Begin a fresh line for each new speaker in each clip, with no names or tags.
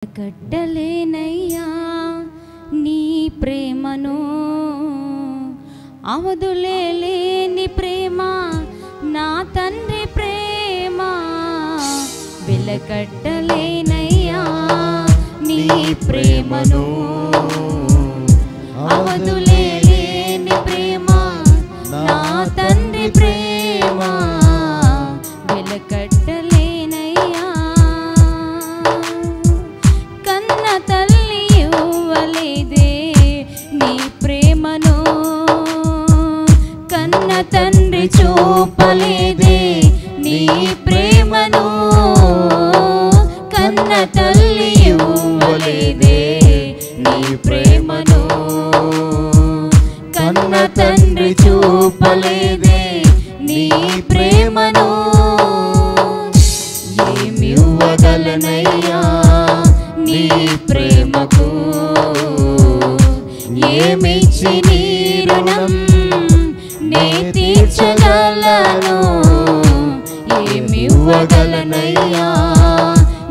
కట్టలేనయ్యా నీ ప్రేమను, అవధులేని ప్రేమ నా తండ్రి ప్రేమ. వెలకట్టలేనయ్యా నీ ప్రేమను, అవధులేని ప్రేమ నా తండ్రి ప్రేమ. వెలకట్టలేనయ్యా కన్న తల్లి ఇవ్వలేదే నీ ప్రేమను, కన్న తండ్రి చూపలేదే నీ ప్రేమను, కన్న తల్లి ఇవ్వలేదే నీ ప్రేమను, కన్న తండ్రి చూపలేదే నీ ప్రేమను. ఏమివ్వగలనయ్యా నీ ప్రేమకు, ఏమిచ్చి నీ రుణం నే తీర్చగలను. ఏమివ్వగలనయ్యా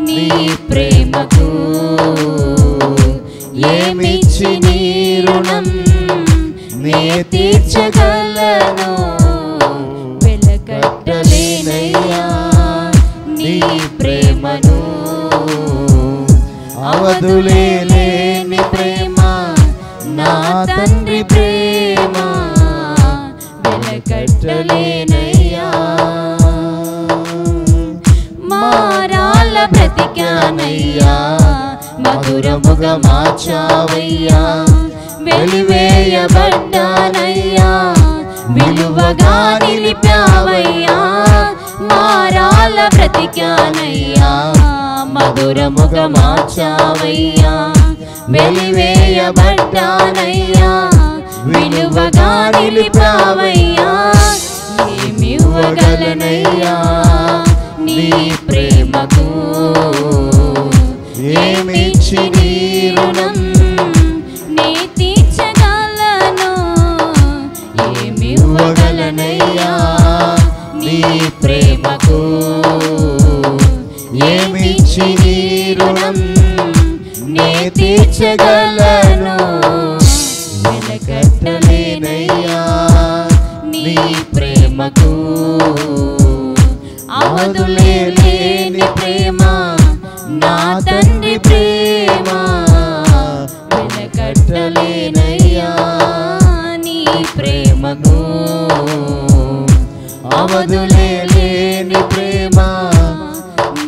నీ ప్రేమకు, ఏమిచ్చి నీ రుణం నే తీర్చగలను. వెలకట్టలేనయ్యా నీ ప్రేమను, అవధులేని ప్రేమ నా తండ్రి ప్రేమ. వెలకట్టలేనయ్యా మారాల బ్రతికానయ్యా, మధురముగా మార్చావయ్యా. వెలివేయబడ్డానయ్యా, విలువగా నిలిపావయ్యా. మారాల బ్రతికానయ్యా, మధురముగా మార్చావయ్యా. వెలివేయబడ్డానయ్యా, విలువగా నిలిపావయ్యా. ఏమివ్వగలనయ్యా నీ ప్రేమకు, ఏమిచ్చి నీ రుణం నే తీర్చగలను. ఏమివ్వగలనయ్యా నీ ప్రేమకు, ఏమిచ్చి నీ రుణం నే తీర్చగలను. వెలకట్టలేనయ్యా నీ ప్రేమకు, అవధులేని ప్రేమ నా తండ్రి ప్రేమ. వెలకట్టలేనయ్యా నీ ప్రేమకు, అవధులేని ప్రేమ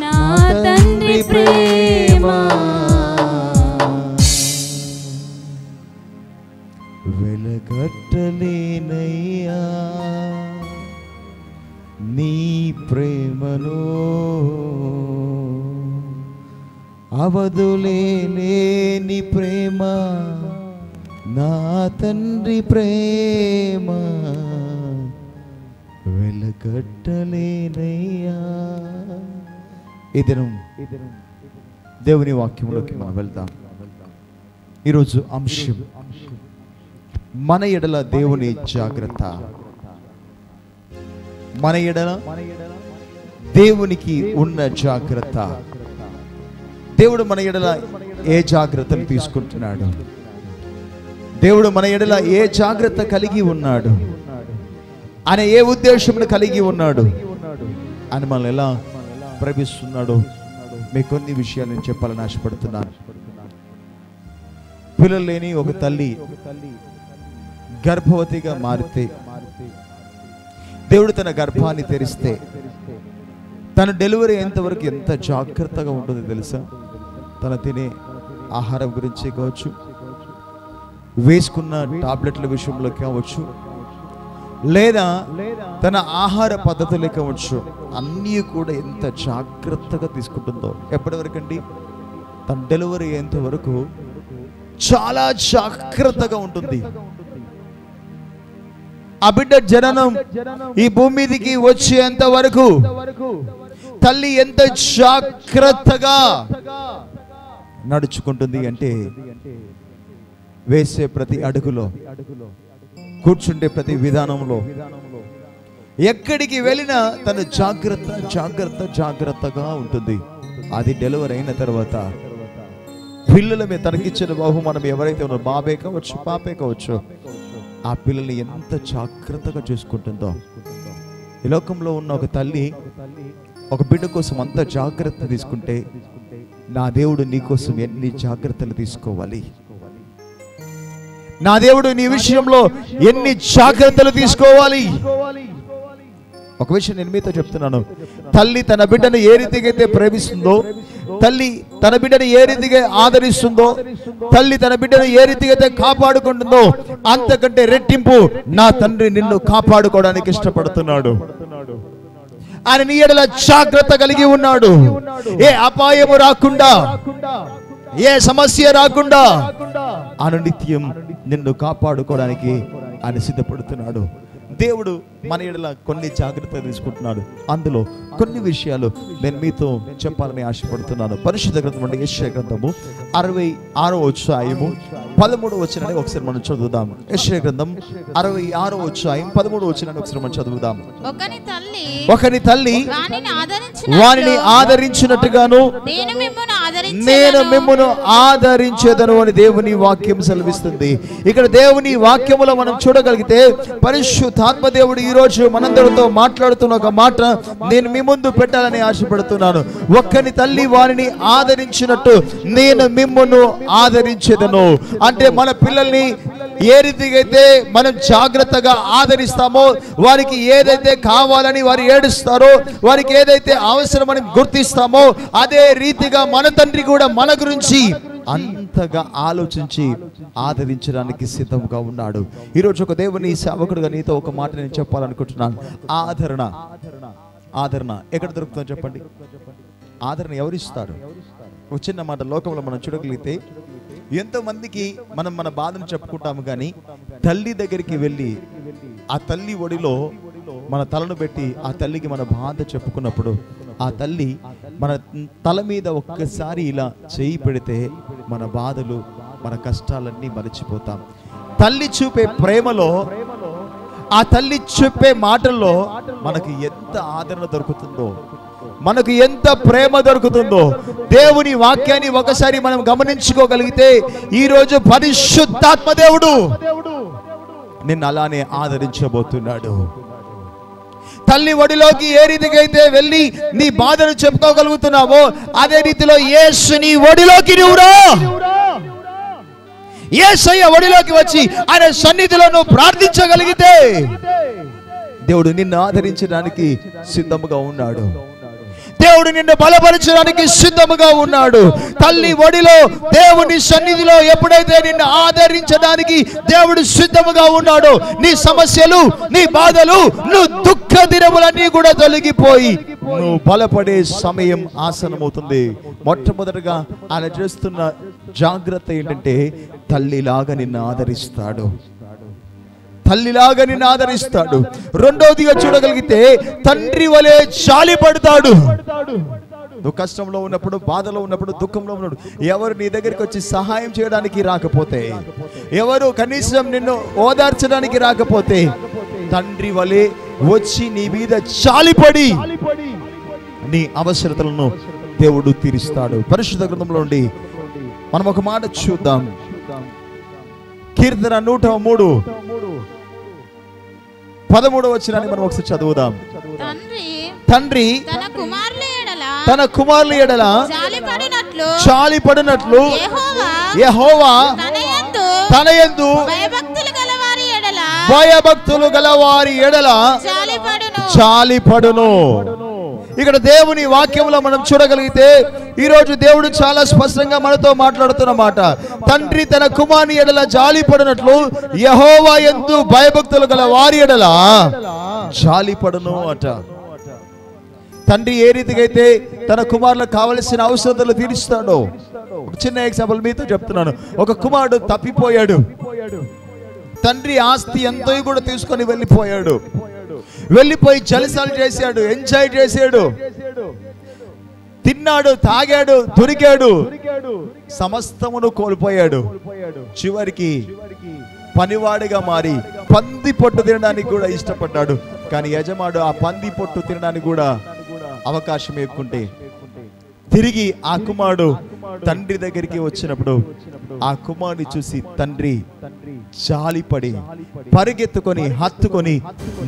నా తండ్రి ప్రేమ.
వెలకట్టలేనయ్యా నీ ప్రేమను, అవధులేని ప్రేమ నా తండ్రి ప్రేమ. వెలకట్టలేనయ్యా. ఈ దినం దేవుని వాక్యంలోకి మనం వెళ్తాం. ఈరోజు అంశం మన ఎడల దేవుని జాగ్రత్త. మన ఎడల దేవునికి ఉన్న జాగ్రత్త. దేవుడు మన ఎడల ఏ జాగ్రత్తలు తీసుకుంటున్నాడు, దేవుడు మన ఎడల ఏ జాగ్రత్త కలిగి ఉన్నాడు, ఆయన ఏ ఉద్దేశమును కలిగి ఉన్నాడు అని మనల్ని ఎలా ప్రేమిస్తున్నాడు, మీకు కొన్ని విషయాలు నేను చెప్పాలని ఆశపడుతున్నాను. పిల్లలు లేని ఒక తల్లి గర్భవతిగా మారితే, దేవుడు తన గర్భాన్ని తెరిస్తే, తన డెలివరీ అయ్యేంతవరకు ఎంత జాగ్రత్తగా ఉంటుందో తెలుసా? తన తినే ఆహారం గురించి కావచ్చు, వేసుకున్న టాబ్లెట్ల విషయంలో కావచ్చు, లేదా తన ఆహార పద్ధతులే కావచ్చు, అన్నీ కూడా ఎంత జాగ్రత్తగా తీసుకుంటుందో. ఎప్పటి వరకు అండి? తన డెలివరీ అయ్యేంత వరకు చాలా జాగ్రత్తగా ఉంటుంది. ఆ బిడ్డ జననం ఈ భూమి మీదకి వచ్చేంత వరకు తల్లి ఎంత జాగ్రత్తగా నడుచుకుంటుంది అంటే, వేసే ప్రతి అడుగులో, కూర్చుండే ప్రతి విధానంలో, ఎక్కడికి వెళ్ళినా తను జాగ్రత్తగా ఉంటుంది. అది డెలివరీ అయిన తర్వాత పిల్లల మీద తనకిచ్చిన బహుమానం ఎవరైతే ఉన్నారో, బాబే కావచ్చు పాపే కావచ్చు, ఆ పిల్లల్ని ఎంత జాగ్రత్తగా చూసుకుంటుందో. ఈ లోకంలో ఉన్న ఒక తల్లి ఒక బిడ్డ కోసం అంత జాగ్రత్త తీసుకుంటే, నా దేవుడు నీ కోసం ఎన్ని జాగ్రత్తలు తీసుకోవాలి, నా దేవుడు నీ విషయంలో ఎన్ని జాగ్రత్తలు తీసుకోవాలి. ఒక విషయం నేను మీతో చెప్తున్నాను, తల్లి తన బిడ్డను ఏ రీతిగా అయితే ప్రేమిస్తుందో, తల్లి తన బిడ్డను ఏ రీతిగా ఆదరిస్తుందో, తల్లి తన బిడ్డను ఏ రీతిగా అయితే కాపాడుకుంటుందో, అంతకంటే రెట్టింపు నా తండ్రి నిన్ను కాపాడుకోవడానికి ఇష్టపడుతున్నాడు. ఆయన నీ ఎడల జాగ్రత్త కలిగి ఉన్నాడు. ఏ అపాయము రాకుండా, ఏ సమస్య రాకుండా ఆయన నిత్యం నిన్ను కాపాడుకోవడానికి ఆయన సిద్ధపడుతున్నాడు. దేవుడు మన ఎడల కొన్ని జాగ్రత్తలు తీసుకుంటున్నాడు. అందులో కొన్ని విషయాలు నేను మీతో చెప్పాలని ఆశపడుతున్నాను. పరిశుద్ధ గ్రంథం అంటే యెషయా గ్రంథము 66వ అధ్యాయము 13వ వచనాన్ని ఒకసారి మనం చదువుదాం. యెషయా గ్రంథం 66వ అధ్యాయం 13వ వచనాన్ని ఒకసారి మనం చదువుదాం. ఒకని తల్లి వానిని ఆదరించినట్టుగాను నేను మిమ్మును ఆదరించేదను అని దేవుని వాక్యం సెలవిస్తుంది. ఇక్కడ దేవుని వాక్యములో మనం చూడగలిగితే, పరిశుద్ధాత్మ దేవుడు ఈ రోజు మనందరితో మాట్లాడుతున్న ఒక మాట నేను మీ ముందు పెట్టాలని ఆశపడుతున్నాను. ఒక్కని తల్లి వారిని ఆదరించినట్టు నేను మిమ్మును ఆదరించేదను. అంటే మన పిల్లల్ని ఏ రీతిగా అయితే మనం జాగ్రత్తగా ఆదరిస్తామో, వారికి ఏదైతే కావాలని వారు ఏడుస్తారో, వారికి ఏదైతే అవసరమని గుర్తిస్తామో, అదే రీతిగా మన తండ్రి కూడా మన గురించి అంతగా ఆలోచించి ఆదరించడానికి సిద్ధంగా ఉన్నాడు. ఈరోజు ఒక దేవుని సేవకుడుగా నీతో ఒక మాట నేను చెప్పాలనుకుంటున్నాను. ఆదరణ ఆదరణ ఎక్కడ దొరుకుతుందో చెప్పండి. ఆదరణ ఎవరిస్తారు? ఒక చిన్న మాట, లోకంలో మనం చూడగలిగితే ఎంతో మందికి మనం మన బాధను చెప్పుకుంటాము, కానీ తల్లి దగ్గరికి వెళ్ళి ఆ తల్లి ఒడిలో మన తలను పెట్టి ఆ తల్లికి మన బాధ చెప్పుకున్నప్పుడు, ఆ తల్లి మన తల మీద ఒక్కసారి ఇలా చేయి పెడితే మన బాధలు మన కష్టాలన్నీ మరచిపోతాం. తల్లి చూపే ప్రేమలో, ఆ తల్లి చెప్పే మాటల్లో మనకు ఎంత ఆదరణ దొరుకుతుందో, మనకు ఎంత ప్రేమ దొరుకుతుందో. దేవుని వాక్యాన్ని ఒకసారి మనం గమనించుకోగలిగితే, ఈరోజు పరిశుద్ధాత్మ దేవుడు నిన్ను అలానే ఆదరించబోతున్నాడు. తల్లి ఒడిలోకి ఏ రీతిగా అయితే వెళ్ళి నీ బాధను చెప్పుకోగలుగుతున్నావో, అదే రీతిలో యేసు నీ ఒడిలోకి నువ్వు రా. యేసయ్య ఒడిలోకి వచ్చి ఆయన సన్నిధిలో నువ్వు ప్రార్థించగలిగితే, దేవుడు నిన్ను ఆదరించడానికి సిద్ధముగా ఉన్నాడు. దేవుడు నిన్ను బలపరచడానికి సిద్ధముగా ఉన్నాడు. తల్లి ఒడిలో, దేవుని సన్నిధిలో ఎప్పుడైతే నిన్ను ఆదరించడానికి దేవుడు సిద్ధముగా ఉన్నాడో, నీ సమస్యలు, నీ బాధలు, నువ్వు దుఃఖ దినములన్నీ కూడా తొలగిపోయి నువ్వు బలపడే సమయం ఆసనమవుతుంది. మొట్టమొదటిగా ఆయన చేస్తున్న జాగ్రత్త ఏంటంటే, తల్లిలాగా నిన్ను ఆదరిస్తాడు. తల్లిలాగా నిన్ను ఆదరిస్తాడు. రెండోదిగా చూడగలిగితే, తండ్రి వలె జాలి పడతాడు. నువ్వు కష్టంలో ఉన్నప్పుడు, బాధలో ఉన్నప్పుడు, దుఃఖంలో ఉన్నప్పుడు ఎవరు నీ దగ్గరికి వచ్చి సహాయం చేయడానికి రాకపోతే, ఎవరు కనీసం నిన్ను ఓదార్చడానికి రాకపోతే, తండ్రి వలె వచ్చి నీ మీద జాలిపడి నీ అవసరతలను దేవుడు తీరుస్తాడు. పరిశుద్ధ గ్రంథంలో నుండి మనం ఒక మాట చూద్దాం. కీర్తన 103 13వ వచనాన్ని మనం ఒకసారి చదువుదాం. తండ్రి తన కుమారుల ఎడల జాలిపడినట్లు యెహోవా తన యందు భయభక్తులు గలవారి ఎడల జాలిపడును. ఇక్కడ దేవుని వాక్యంలో మనం చూడగలిగితే, ఈరోజు దేవుడు చాలా స్పష్టంగా మనతో మాట్లాడుతున్న మాట, తండ్రి తన కుమారుని ఎడల జాలిపడినట్లు యెహోవా యందు భయభక్తులు గల వారి ఎడల జాలిపడును అట. తండ్రి ఏ రీతిగా అయితే తన కుమారులకు కావలసిన అవసరతలు తీరుస్తాడో, ఒక చిన్న ఎగ్జాంపుల్ మీతో చెప్తున్నాను. ఒక కుమారుడు తప్పిపోయాడు. తండ్రి ఆస్తి ఎంతో కూడా తీసుకొని వెళ్ళిపోయాడు. వెళ్ళిపోయి జలసాలు చేశాడు, ఎంజాయ్ చేశాడు, తిన్నాడు, తాగాడు, దొరికాడు, సమస్తమును కోల్పోయాడు. చివరికి పనివాడిగా మారి పంది పొట్టు తినడానికి కూడా ఇష్టపడ్డాడు. కానీ యజమాడు ఆ పంది పొట్టు తినడానికి కూడా అవకాశం ఎక్కుంటే, తిరిగి ఆ కుమారుడు తండ్రి దగ్గరికి వచ్చినప్పుడు ఆ కుమారుని చూసి తండ్రి జాలిపడి పరిగెత్తుకొని హత్తుకొని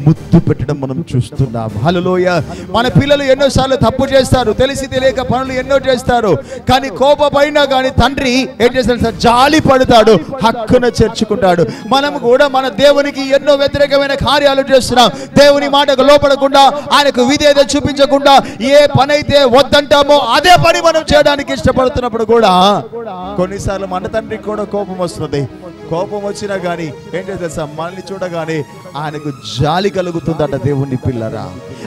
ముద్దు పెట్టడం మనం చూస్తున్నాం. హల్లెలూయా. మన పిల్లలు ఎన్నోసార్లు తప్పు చేస్తారు, తెలిసి తెలియక పనులు ఎన్నో చేస్తారు, కానీ కోపమైనా కానీ తండ్రి ఏం చేస్తాడు సార్? జాలి పడతాడు, హక్కున చేర్చుకుంటాడు. మనం కూడా మన దేవునికి ఎన్నో వ్యతిరేకమైన కార్యాలు చేస్తున్నాం. దేవుని మాటకు లోపడకుండా, ఆయనకు విధేయత చూపించకుండా ఏ పని అయితే వద్దంటామో అదే పని మనం చేయడానికి ఇష్టపడుతున్నప్పుడు కూడా కొన్నిసార్లు మన తండ్రికి కూడా కోపం వస్తుంది. కోపం వచ్చినా కానీ ఏం చేస్తా? మనల్ని చూడగానే ఆయనకు జాలి కలుగుతుందట. దేవుని పిల్లరా,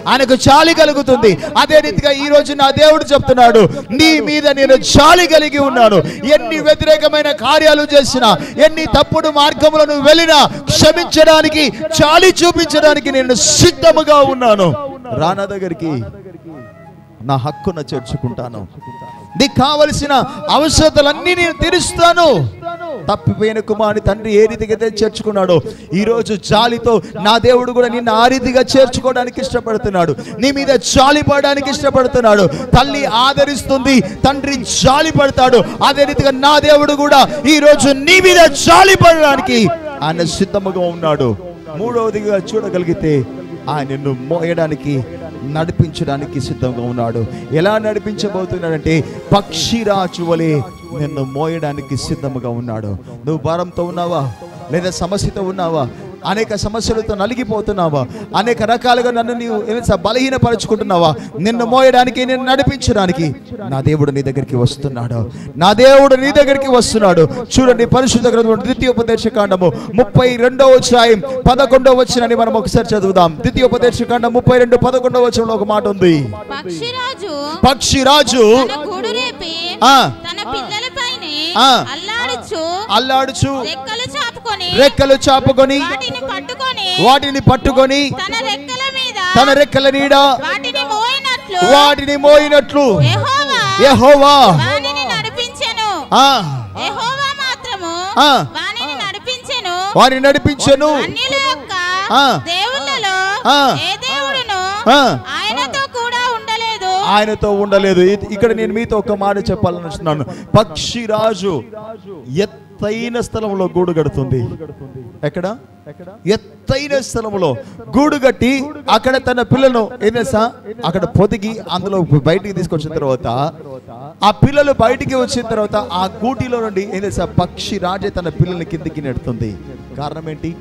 ఆయనకు జాలి కలుగుతుంది. అదే రీతిగా ఈ రోజు నా దేవుడు చెప్తున్నాడు, నీ మీద నేను జాలి కలిగి ఉన్నాను. ఎన్ని వ్యతిరేకమైన కార్యాలు చేసినా, ఎన్ని తప్పుడు మార్గములను వెళ్ళినా క్షమించడానికి, జాలి చూపించడానికి నేను సిద్ధముగా ఉన్నాను. రానా దగ్గరికి నా హక్కున చేర్చుకుంటాను. నీకు కావలసిన అవసరతలన్నీ నేను తీరుస్తాను. తప్పిపోయిన కుమారుని తండ్రి ఏ రీతిగా చేర్చుకున్నాడో ఈ రోజు జాలితో నా దేవుడు కూడా నిన్ను ఆ రీతిగా చేర్చుకోవడానికి ఇష్టపడుతున్నాడు. నీ మీద జాలి పడడానికి ఇష్టపడుతున్నాడు. తల్లి ఆదరిస్తుంది, తండ్రి జాలి పడతాడు. అదే రీతిగా నా దేవుడు కూడా ఈ రోజు నీ మీద జాలి పడడానికి ఆయన సిద్ధముగా ఉన్నాడు. మూడవదిగా చూడగలిగితే ఆయన నిన్ను మోయడానికి, నడిపించడానికి సిద్ధంగా ఉన్నాడు. ఎలా నడిపించబోతున్నాడంటే పక్షిరాజు వలె నిన్ను మోయడానికి సిద్ధముగా ఉన్నాడు. నువ్వు భారంతో ఉన్నావా? లేదా సమస్యతో ఉన్నావా? అనేక సమస్యలతో నలిగిపోతున్నావా? అనేక రకాలుగా నన్ను నీవు బలహీనపరుచుకుంటున్నావా? నిన్ను మోయడానికి, నిన్ను నడిపించడానికి నా దేవుడు నీ దగ్గరికి వస్తున్నాడు. నా దేవుడు నీ దగ్గరికి వస్తున్నాడు. చూడండి, పరిశుద్ధ గ్రంథం ద్వితీయోపదేశకాండము 32వ అధ్యాయం 11వ వచనాన్ని మనం ఒకసారి చదువుదాం. ద్వితీయోపదేశకాండం 32:11వ వచనంలో ఒక మాట ఉంది. పక్షిరాజు అల్లాడుచు రెక్కలు చాపుకొని వాటిని పట్టుకొని తన రెక్కల నీడ వాటిని మోయినట్లు యెహోవా వారిని నడిపించెను. ఆయనతో ఉండలేదు. ఇక్కడ నేను మీతో ఒక మాట చెప్పాలనుకుంటున్నాను. పక్షిరాజు ఎత్తైన స్థలంలో గూడు కడుతుంది. ఎక్కడ? ఎత్తైన స్థలంలో గూడు కట్టి అక్కడ తన పిల్లలను ఏదైనా అక్కడ పొదిగి అందులో బయటికి తీసుకొచ్చిన తర్వాత, ఆ పిల్లలు బయటికి వచ్చిన తర్వాత ఆ గూటిలో నుండి ఏదైనా పక్షి రాజే తన పిల్లల్ని కిందికి నెడుతుంది. కారణం ఏంటి?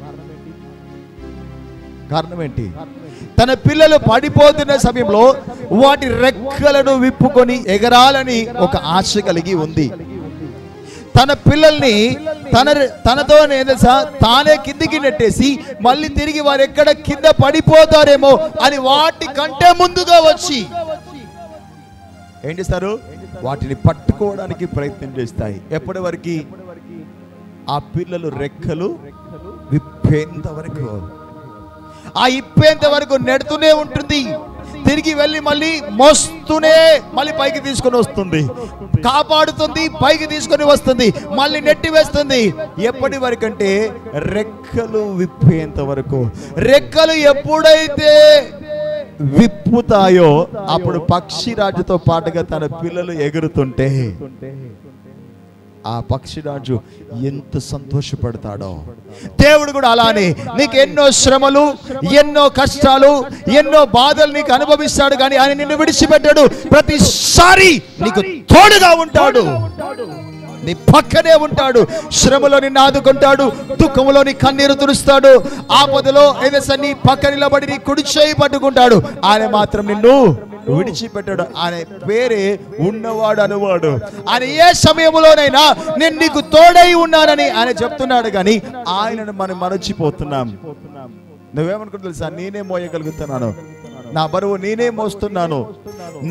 తన పిల్లలు పడిపోతున్న సమయంలో వాటి రెక్కలను విప్పుకొని ఎగరాలని ఒక ఆశ కలిగి ఉంది. తన పిల్లల్ని తనతో తానే కిందికి నెట్టేసి మళ్ళీ తిరిగి వారు ఎక్కడ కింద పడిపోతారేమో అని వాటి కంటే ముందుగా వచ్చి ఏం చేస్తారు? వాటిని పట్టుకోవడానికి ప్రయత్నం చేస్తాయి. ఎప్పటి వరకు? ఆ పిల్లలు రెక్కలు విప్పేంత వరకు. ఆ ఇప్పేంత వరకు నెడుతూనే ఉంటుంది. తిరిగి వెళ్ళి మళ్ళీ మోస్తూనే మళ్ళీ పైకి తీసుకొని వస్తుంది, కాపాడుతుంది, పైకి తీసుకొని వస్తుంది, మళ్ళీ నెట్టి వేస్తుంది. ఎప్పటి వరకు అంటే రెక్కలు విప్పేంత వరకు. రెక్కలు ఎప్పుడైతే విప్పుతాయో అప్పుడు పక్షిరాజుతో పాటుగా తన పిల్లలు ఎగురుతుంటే ఆ పక్షిరాజు ఎంత సంతోషపడతాడో. దేవుడు కూడా అలానే నీకు ఎన్నో శ్రమలు, ఎన్నో కష్టాలు, ఎన్నో బాధలు నీకు అనుభవిస్తాడు, కానీ ఆయన నిన్ను విడిచిపెట్టాడు. ప్రతిసారి నీకు తోడుగా ఉంటాడు, నీ పక్కనే ఉంటాడు. శ్రమలో నిన్ను ఆదుకుంటాడు, దుఃఖంలో నీ కన్నీరు తుడుస్తాడు, ఆపదలో ఏదైనా నీ పక్క నిలబడి నీ కుడి చేయి పట్టుకుంటాడు. ఆయన మాత్రం నిన్ను విడిచిపెట్టాడు. ఆయన పేరే ఉన్నవాడు అనువాడు. ఆయన ఏ సమయంలోనైనా నేను నీకు తోడై ఉన్నానని ఆయన చెప్తున్నాడు, కానీ ఆయనను మనం మరచిపోతున్నాం. నువ్వేమనుకుంటా తెలుసా? నేనే మోయగలుగుతున్నాను, నా బరువు నేనే మోస్తున్నాను,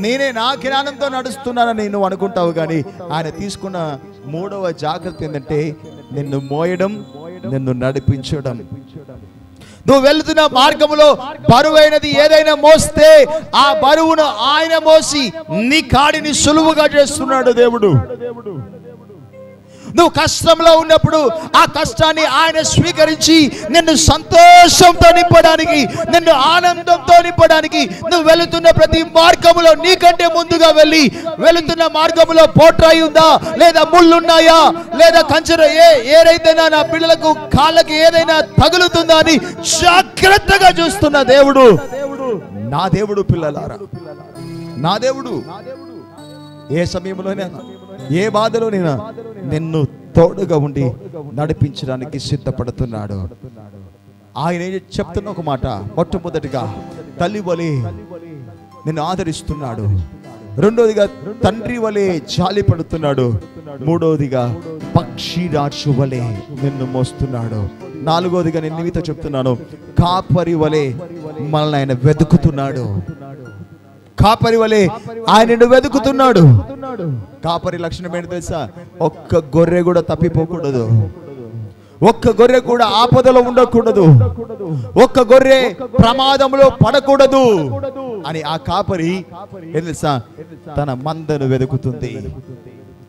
నేనే నా జ్ఞానంతో నడుస్తున్నానని నువ్వు అనుకుంటావు. కానీ ఆయన తీసుకున్న మూడవ జాగ్రత్త ఏంటంటే నిన్ను మోయడం, నిన్ను నడిపించడం. నువ్వు వెళ్తున్న మార్గంలో బరువైనది ఏదైనా మోస్తే ఆ బరువును ఆయన మోసి నీ కాడిని సులువుగా చేస్తున్నాడు దేవుడు. నువ్వు కష్టంలో ఉన్నప్పుడు ఆ కష్టాన్ని ఆయన స్వీకరించి నిన్ను సంతోషంతో నింపడానికి, నిన్ను ఆనందంతో నింపడానికి, నువ్వు వెళుతున్న ప్రతి మార్గములో నీకంటే ముందుగా వెళ్ళి, వెళుతున్న మార్గములో పోట్రాయి ఉందా, లేదా ముళ్ళున్నాయా, లేదా కంచెర ఏదైనా నా పిల్లలకు కాళ్ళకి ఏదైనా తగులుతుందా అని జాగ్రత్తగా చూస్తున్న దేవుడు నా దేవుడు. పిల్లలారా, నా దేవుడు ఏ సమయంలోనైనా, ఏ బాధలోనైనా నిన్ను తోడుగా ఉండి నడిపించడానికి సిద్ధపడుతున్నాడు. ఆయన చెప్తున్న ఒక మాట, మొట్టమొదటిగా తల్లి వలె నిన్ను ఆదరిస్తున్నాడు, రెండోదిగా తండ్రి వలె జాలి పడుతున్నాడు, మూడోదిగా పక్షిరాజు వలె నిన్ను మోస్తున్నాడు, నాలుగోదిగా నేను నీతో చెప్తున్నాను, కాపరి వలె మనల్ని ఆయన వెతుకుతున్నాడు. కాపరి వలె ఆయనను వెతుకుతున్నాడు. కాపరి లక్షణం ఏంటి తెలుసా? ఒక్క గొర్రె కూడా తప్పిపోకూడదు, ఒక్క గొర్రె కూడా ఆపదలో ఉండకూడదు, ఒక్క గొర్రె ప్రమాదంలో పడకూడదు అని ఆ కాపరి ఏం తెలుసా, తన మందను వెతుకుతుంది.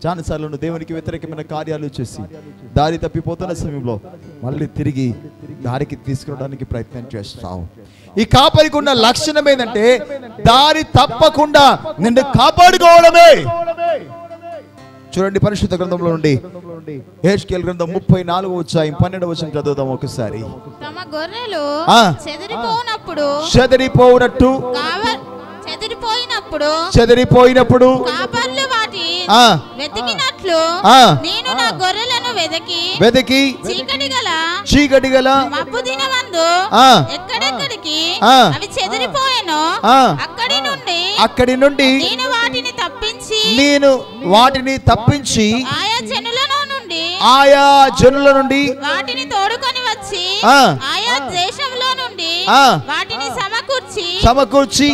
చాలాసార్లు నువ్వు దేవునికి వ్యతిరేకమైన కార్యాలు చేసి దారి తప్పిపోతున్న సమయంలో మళ్ళీ తిరిగి దారికి తీసుకురావడానికి ప్రయత్నం చేస్తావు. ఈ కాపరికి ఉన్న లక్షణం ఏంటంటే దారి తప్పకుండా నిన్ను కాపాడుకోవడమే. చూడండి, పరిశుద్ధ గ్రంథంలో నుండి యెహెజ్కేలు గ్రంథం 34వ అధ్యాయం 12వ వచనం చదువుదాం ఒకసారి.
తమ గొర్రెలు చెదిరిపోయినప్పుడు కాపర్లు వాటి వెతికినట్లు నేను నా గొర్రెలను వెతికి చీకటి గల మబ్బు దినమందు ఎక్కడెక్కడికి అవి చెదిరిపోయెనో అక్కడి నుండి నేను వాటిని తప్పించి ఆయా జనుల నుండి వాటిని తోడుకొని వచ్చి ఆయా దేశంలో నుండి వాటిని సమకూర్చి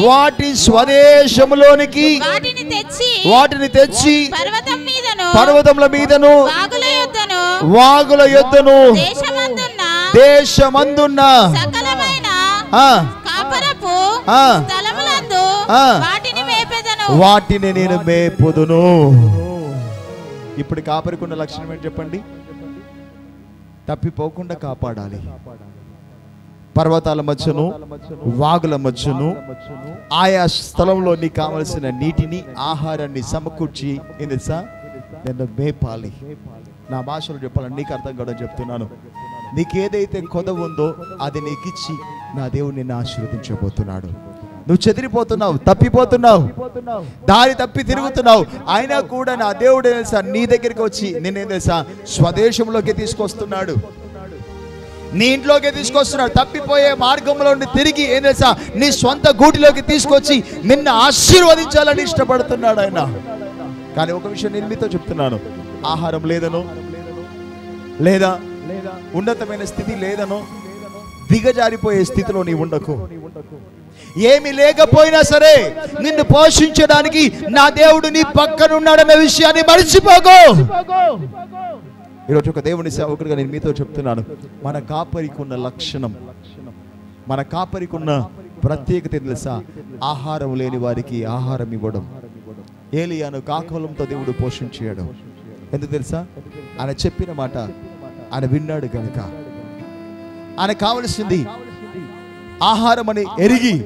వాటి స్వదేశంలోనికి వాటిని తెచ్చి పర్వతముల మీదను వాగుల యొద్దను దేశమందున్న వాటిని నేను మేపుదును. ఇప్పుడు కాపరికున్న లక్షణం ఏంటి చెప్పండి? తప్పిపోకుండా కాపాడాలి. పర్వతాల మధ్యను, వాగుల మధ్యను, ఆయా స్థలంలో నీకు కావలసిన నీటిని, ఆహారాన్ని సమకూర్చి ఏం తెలుసా, నేను మేపాలి. నా భాషలో చెప్పాలని నీకు అర్థం కావడం చెప్తున్నాను. నీకేదైతే కొదవ ఉందో అది నీకు ఇచ్చి నా దేవుడు నిన్ను ఆశీర్వదించబోతున్నాడు. నువ్వు చెదిరిపోతున్నావు, తప్పిపోతున్నావు, దారి తప్పి తిరుగుతున్నావు, అయినా కూడా నా దేవుడు తెలుసా నీ దగ్గరికి వచ్చి నిన్నేం తెలుసా స్వదేశంలోకి తీసుకొస్తున్నాడు, నీ ఇంట్లోకి తీసుకొస్తున్నాడు. తప్పిపోయే మార్గంలో తిరిగి ఏం తెలుసా నీ సొంత గూటిలోకి తీసుకొచ్చి నిన్ను ఆశీర్వదించాలని ఇష్టపడుతున్నాడు ఆయన. కానీ ఒక విషయం నేను మీతో చెప్తున్నాను, ఆహారం లేదనో, లేదా ఉన్నతమైన స్థితి లేదనో, దిగజారిపోయే స్థితిలో నీ ఉండకు. ఏమి లేకపోయినా సరే నిన్ను పోషించడానికి నా దేవుడు నీ పక్కన ఉన్నాడన్న విషయాన్ని మర్చిపోకు. ఈరోజు ఒక దేవుని సేవకుడిగా నేను మీతో చెప్తున్నాను, మన కాపరికి ఉన్న లక్షణం, మన కాపరికి ఉన్న ప్రత్యేకత తెలుసా? ఆహారం లేని వారికి ఆహారం ఇవ్వడం. ఏలియాను కాకలంతో దేవుడు పోషించాడు. ఎందుకు తెలుసా? ఆయన చెప్పిన మాట ఆయన విన్నాడు కనుక. ఆయన కావలసింది ఆహారం అని ఎరిగి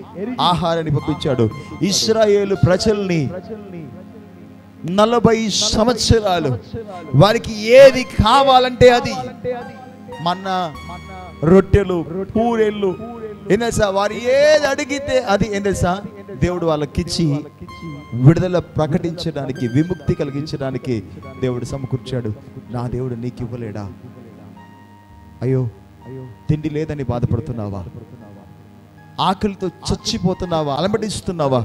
ఆహారాన్ని పంపించాడు. ఇశ్రాయేలు ప్రజల్ని 40 సంవత్సరాలు వారికి ఏది కావాలంటే అది, మన్నా, రొట్టెలు, పూరెళ్ళు, ఏం తెలుసా, వారు ఏది అడిగితే అది ఏం తెలుసా దేవుడు వాళ్ళకిచ్చి విడుదల ప్రకటించడానికి, విముక్తి కలిగించడానికి దేవుడు సమకూర్చాడు. నా దేవుడు నీకు ఇవ్వలేడా? అయ్యో తిండి లేదని బాధపడుతున్నావా? ఆకలితో చచ్చిపోతున్నావా? అలమటిస్తున్నావా?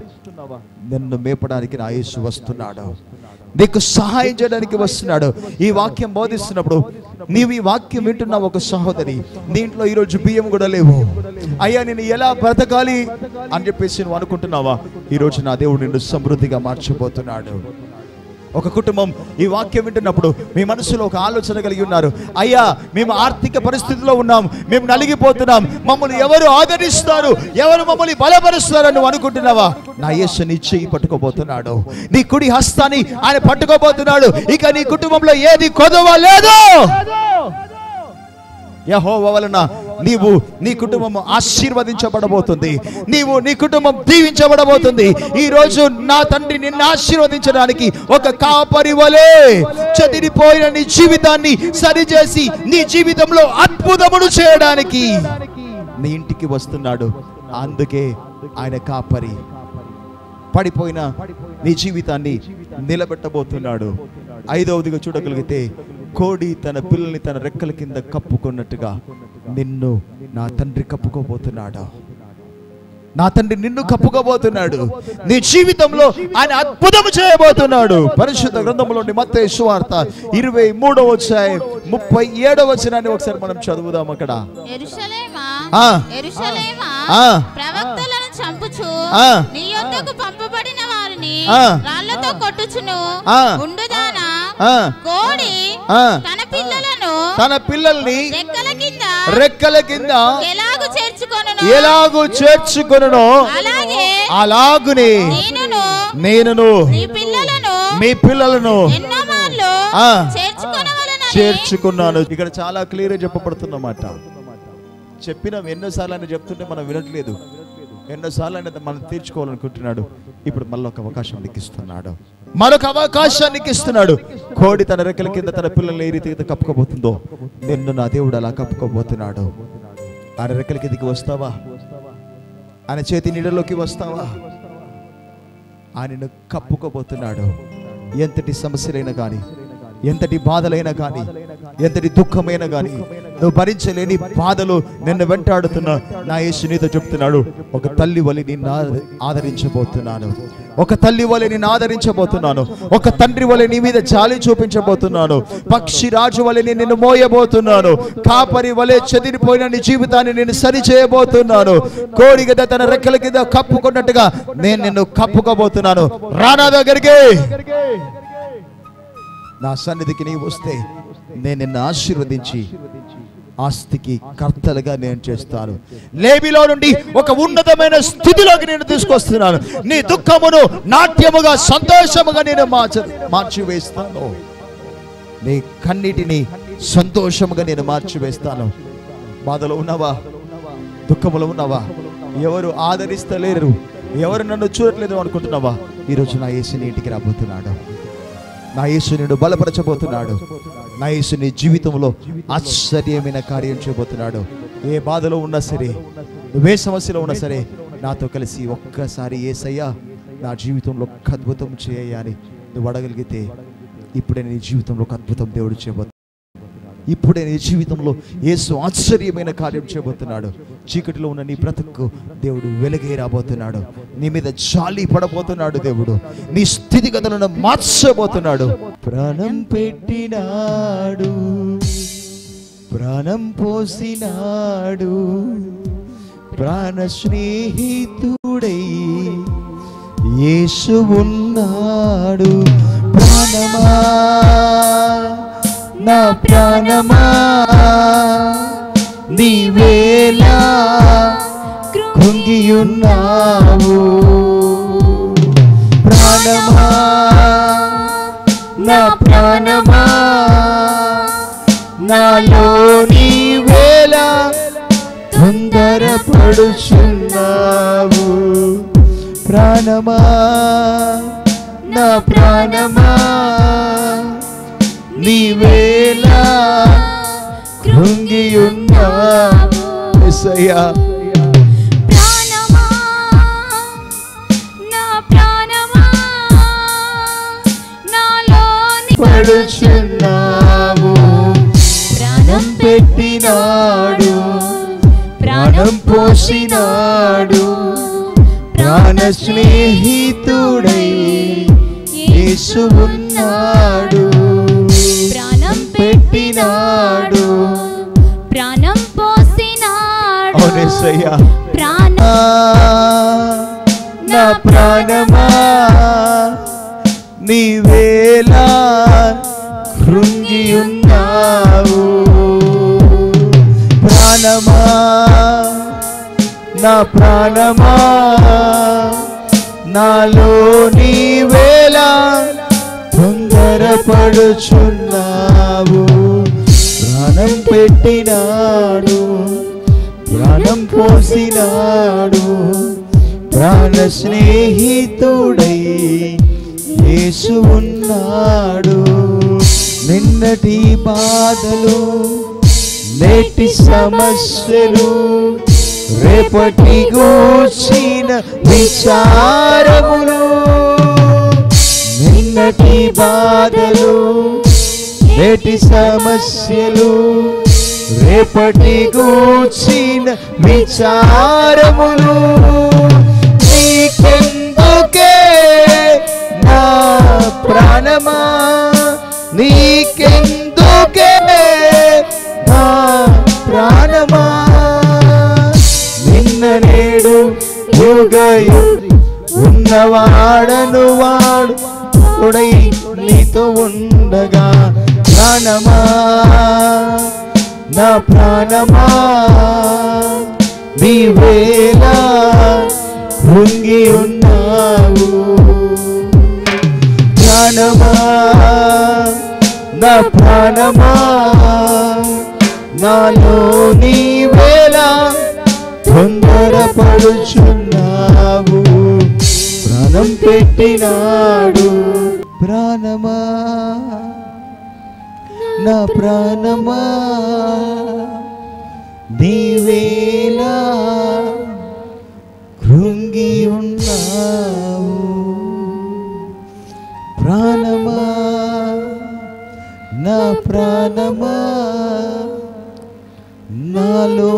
నిన్ను మేపడానికి నా యేసు వస్తున్నాడు, నీకు సహాయం చేయడానికి వస్తున్నాడు. ఈ వాక్యం బోధిస్తున్నప్పుడు నీవు ఈ వాక్యం వింటున్నావు ఒక సహోదరి, దీంట్లో ఈరోజు బియ్యం కూడా లేవు, అయ్యా నేను ఎలా బ్రతకాలి అని చెప్పేసి నువ్వు అనుకుంటున్నావా? ఈరోజు నా దేవుడు నిన్ను సమృద్ధిగా మార్చబోతున్నాడు.
ఒక కుటుంబం ఈ వాక్యం వింటున్నప్పుడు మీ మనసులో ఒక ఆలోచన కలిగి ఉన్నారు, అయ్యా మేము ఆర్థిక పరిస్థితిలో ఉన్నాం, మేము నలిగిపోతున్నాం, మమ్మల్ని ఎవరు ఆదరిస్తారు, ఎవరు మమ్మల్ని బలపరుస్తారు నువ్వు అనుకుంటున్నావా? నా యేసు నీ చెయ్యి పట్టుకోబోతున్నాడు, నీ కుడి హస్తాన్ని ఆయన పట్టుకోబోతున్నాడు. ఇక నీ కుటుంబంలో ఏది కొదవ లేదు. యెహోవా వలన నీవు నీ కుటుంబం ఆశీర్వదించబడబోతుంది, నీవు నీ కుటుంబం దీవించబడబోతుంది. ఈ రోజు నా తండ్రి నిన్ను ఆశీర్వదించడానికి ఒక కాపరి వలె చెదిరిపోయిన నీ జీవితాన్ని సరిచేసి నీ జీవితంలో అద్భుతములు చేయడానికి నీ ఇంటికి వస్తున్నాడు. అందుకే ఆయన కాపరి. పడిపోయిన నీ జీవితాన్ని నిలబెట్టబోతున్నాడు. ఐదవదిగా చూడగలిగితే, కోడి తన పిల్లల్ని తన రెక్కల కింద కప్పుకున్నట్టుగా నిన్ను నా తండ్రి కప్పుకోబోతున్నాడు. నా తండ్రి నిన్ను కప్పుకోబోతున్నాడు. నీ జీవితంలో ఆయన అద్భుతం చేయబోతున్నాడు. పరిశుద్ధ గ్రంథంలోని మత్తయి సువార్త 23వ అధ్యాయం 37వ వచనాన్ని ఒకసారి మనం చదువుదాం. అక్కడ
యెరూషలేమా ప్రవక్తలను చంపుచు నీ యొద్దకు పంపబడిన వారిని రాళ్లతో కొట్టుచును ఉండుదానా, కోడి తన పిల్లల్ని రెక్కల కింద ఎలాగు చేర్చుకొనునో అలాగునే నేనును మీ పిల్లలను చేర్చుకున్నాను. ఇక్కడ చాలా క్లియర్ గా చెప్పబడుతున్నమాట. చెప్పిన ఎన్నోసార్లు ఆయన చెప్తుంటే మనం వినట్లేదు. ఎన్నోసార్లు ఆయన మనం తీర్చుకోవాలనుకుంటున్నాడు. ఇప్పుడు మళ్ళీ ఒక అవకాశం ఇస్తున్నాడు, మరొక అవకాశాన్ని ఇస్తున్నాడు. కోడి తన రెక్కల కింద తన పిల్లల్ని ఏ రీతిగా కప్పుకోబోతుందో నిన్ను నా దేవుడు అలా కప్పుకోబోతున్నాడు. ఆయన రెక్కల కిందకి వస్తావా? ఆయన చేతి నీడలోకి వస్తావా? ఆయనను కప్పుకోబోతున్నాడు. ఎంతటి సమస్యలైనా కానీ, ఎంతటి బాధలైనా కానీ, ఎంతటి దుఃఖమైనా కానీ, నువ్వు భరించలేని బాధలు నిన్ను వెంటాడుతున్నా నా యేసు నీతో చెప్తున్నాడు, ఒక తల్లి వలె నిన్ను ఆదరించబోతున్నాను, ఒక తల్లి వలె నిన్ను ఆదరించబోతున్నాను, ఒక తండ్రి వలె నీ మీద జాలి చూపించబోతున్నాను, పక్షి రాజు వలె నిన్ను మోయబోతున్నాను, కాపరి వలె చెదిరిపోయిన నీ జీవితాన్ని నేను సరి చేయబోతున్నాను. కోడి గద తన రెక్కల కింద కప్పుకున్నట్టుగా నేను నిన్ను కప్పుకోబోతున్నాను. రానా దగ్గరికి, నా సన్నిధికి నీవు వస్తే నేను నిన్ను ఆశీర్వదించి ఆస్తికి కర్తలుగా నేను చేస్తాను. లేబిలో నుండి ఒక ఉన్నతమైన స్థితిలోకి నేను తీసుకొస్తున్నాను. నీ దుఃఖమును నాట్యముగా, సంతోషముగా నేను మార్చివేస్తాను. నీ కన్నీటిని సంతోషముగా నేను మార్చివేస్తాను. బాధలో ఉన్నావా? దుఃఖములో ఉన్నావా? ఎవరు ఆదరిస్తలేరు, ఎవరు నన్ను చూడట్లేదు అనుకుంటున్నావా? ఈరోజు నా యేసు నీ ఇంటికి రాబోతున్నాడు. నా యేసు నిన్ను బలపరచబోతున్నాడు. నా యేసు నీ జీవితంలో ఆశ్చర్యమైన కార్యం చేయబోతున్నాడు. ఏ బాధలో ఉన్నా సరే, నువ్వే సమస్యలో ఉన్నా సరే, నాతో కలిసి ఒక్కసారి యేసయ్యా నా జీవితంలో ఒక అద్భుతం చేయాలి నువ్వు అడగలిగితే, ఇప్పుడే నీ జీవితంలో ఒక అద్భుతం దేవుడు చేయబోతున్నాడు. ఇప్పుడే నీ జీవితంలో యేసు ఆశ్చర్యమైన కార్యం చేయబోతున్నాడు. చీకటిలో ఉన్న నీ బ్రతుకు దేవుడు వెలుగే రాబోతున్నాడు. నీ మీద జాలి పడబోతున్నాడు. దేవుడు నీ స్థితిగతులను మార్చబోతున్నాడు. ప్రాణం పెట్టినాడు, ప్రాణం పోసినాడు, ప్రాణ స్నేహితుడై యేసు ఉన్నాడు. ప్రాణమా, నా ప్రాణమా, నీవేలా కృంగియున్నావు. ప్రాణమా, నా ప్రాణమా, నాలో నీవేలా తొందరపడుచున్నావు. ప్రాణమా, నా ప్రాణమా, నీవేలా కృంగియున్నావు. యేసయ్యా, ప్రాణమా, నా ప్రాణమా, నాలో
పడుచున్నావు. ప్రాణం పెట్టినాడు, ప్రాణం పోసినాడు, ప్రాణ స్నేహితుడై యేసు ఉన్నాడు.
ప్రాణం
పెట్టినాడు,
ప్రాణం పోసినాడు.
యేసయ్యా,
ప్రాణమా,
నా ప్రాణమా, నీవేలా కృంగి ఉన్నావు. ప్రాణమా నా ప్రాణమా నాలో నీవేలా తొందరపడుచున్నావు. ప్రాణం పెట్టినాడు, ప్రాణం పోసినాడు, ప్రాణ స్నేహితుడై యేసు ఉన్నాడు. నిన్నటి బాధలు, నేటి సమస్యలు, రేపటి గూర్చిన విచారములు, నిన్నటి బాధలు, నేటి సమస్యలు, రేపటి గూర్చిన విచారములు, నీకెందుకే నా ప్రాణమా, నీకెందుకే నా ప్రాణమా, నిన్న నేడు యుగయు ఉన్నవాడను వాడు తోడై నీతో ఉండగా. ప్రాణమా నా ప్రాణమా నీవేలా కృంగి ఉన్నావు. ప్రాణమా నా ప్రాణమా నాలో నీవేలా తొందరపడుచున్నావు. ప్రాణం పెట్టినాడు. ప్రాణమా నా ప్రాణమా నీవేలా కృంగి ఉన్నావు. ప్రాణమా నా ప్రాణమా నాలో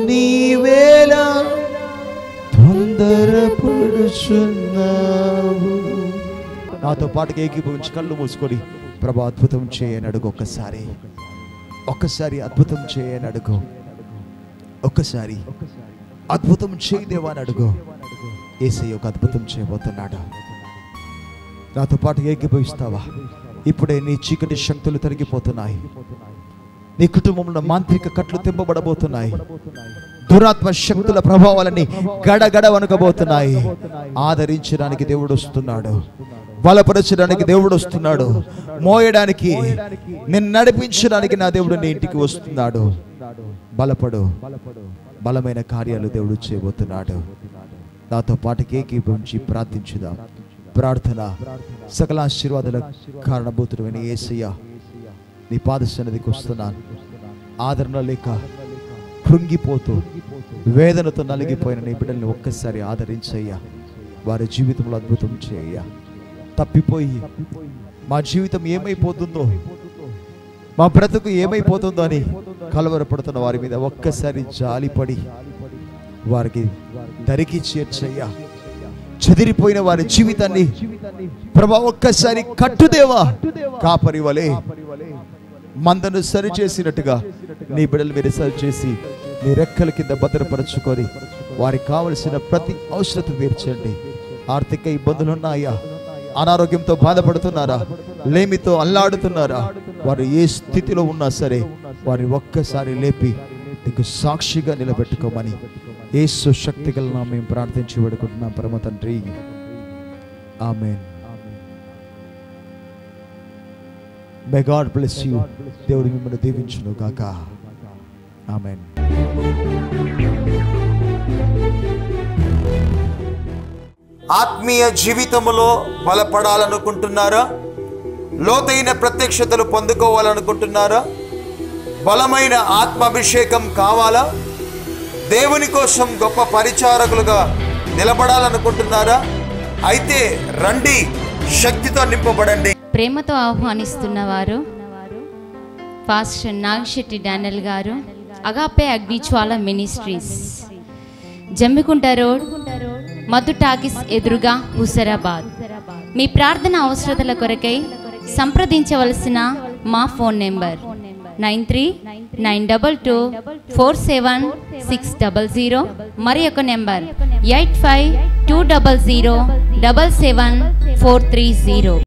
నీవేలా తొందరపడుచున్నావు. నాతో పాటుగా ఏకీభవించి కళ్ళు మూసుకొని ప్రభా అద్భుతం చేయని అడుగు. ఒక్కసారి అద్భుతం చేయని అడుగు. ఒక్కసారి అద్భుతం చేయదేవా అని అడుగు. యేసయ్య ఒక అద్భుతం చేయబోతున్నాడు. నాతో పాటు ఏకీభవిస్తావా? ఇప్పుడే నీ చీకటి శక్తులు తొలగిపోతున్నాయి. నీ కుటుంబంలో మాంత్రిక కట్లు తెంపబడబోతున్నాయి. దురాత్మ శక్తుల ప్రభావాలని గడగడ వణకబోతున్నాయి. ఆదరించడానికి దేవుడు వస్తున్నాడు. బలపరచడానికి దేవుడు వస్తున్నాడు. మోయడానికి, నిన్ను నడిపించడానికి నా దేవుడు నీ ఇంటికి వస్తున్నాడు. బలపడు. బలమైన కార్యాలు దేవుడు చేయబోతున్నాడు. నాతో పాటు ఏకీభవించి ప్రార్థించుదాం. ప్రార్థన. సకల ఆశీర్వాదాల కారణభూతుడైన యేసయ్య, నీ పాద సన్నిధికి వస్తున్నాను. ఆదరణ లేక కృంగిపోతూ వేదనతో నలిగిపోయిన నీ బిడ్డల్ని ఒక్కసారి ఆదరించయ్యా. వారి జీవితంలో అద్భుతం చేయయ్యా. తప్పిపోయి మా జీవితం ఏమైపోతుందో, మా బ్రతుకు ఏమైపోతుందో అని కలవరపడుతున్న వారి మీద ఒక్కసారి జాలిపడి వారికి దరికి చేర్చయ్యా. చెదిరిపోయిన వారి జీవితాన్ని ప్రభా ఒక్కసారి కట్టుదేవా. కాపరి వలె మందను సరిచేసినట్టుగా నీ బిడ్డలు మీరు సరిచేసి నీ రెక్కల కింద భద్రపరచుకొని వారికి కావలసిన ప్రతి అవసరత తీర్చండి. ఆర్థిక ఇబ్బందులు ఉన్నాయా? అనారోగ్యంతో బాధపడుతున్నారా? లేమితో అల్లాడుతున్నారా? వారు ఏ స్థితిలో ఉన్నా సరే వారిని ఒక్కసారి లేపి నీకు సాక్షిగా నిలబెట్టుకోమని యేసు శక్తిగల నామమున ప్రార్థించి వేడుకుంటున్నాం పరమ తండ్రి. ఆమేన్. May God bless you. దేవుడు మిమ్మల్ని దీవించును గాక. ఆమేన్.
ఆత్మీయ జీవితంలో బలపడాలనుకుంటున్నారా? లోతైన ప్రత్యక్షతలు పొందుకోవాలనుకుంటున్నారా? బలమైన ఆత్మాభిషేకం కావాలా? దేవుని కోసం గొప్ప పరిచారకులుగా నిలబడాలనుకుంటున్నారా? అయితే రండి, శక్తితో నింపబడండి.
ప్రేమతో ఆహ్వానిస్తున్నవారు పాస్టర్ నాగశెట్టి డానియల్ గారు, agape Agnijwala ministries, Jammikunta road, Madhu talkies ఎదురుగా, హుజరాబాద్. మీ ప్రార్థన అవసరతల కొరకై సంప్రదించవలసిన మా ఫోన్ నెంబర్ 93-922-47600, మరి ఒక నెంబర్ 85-200-77430.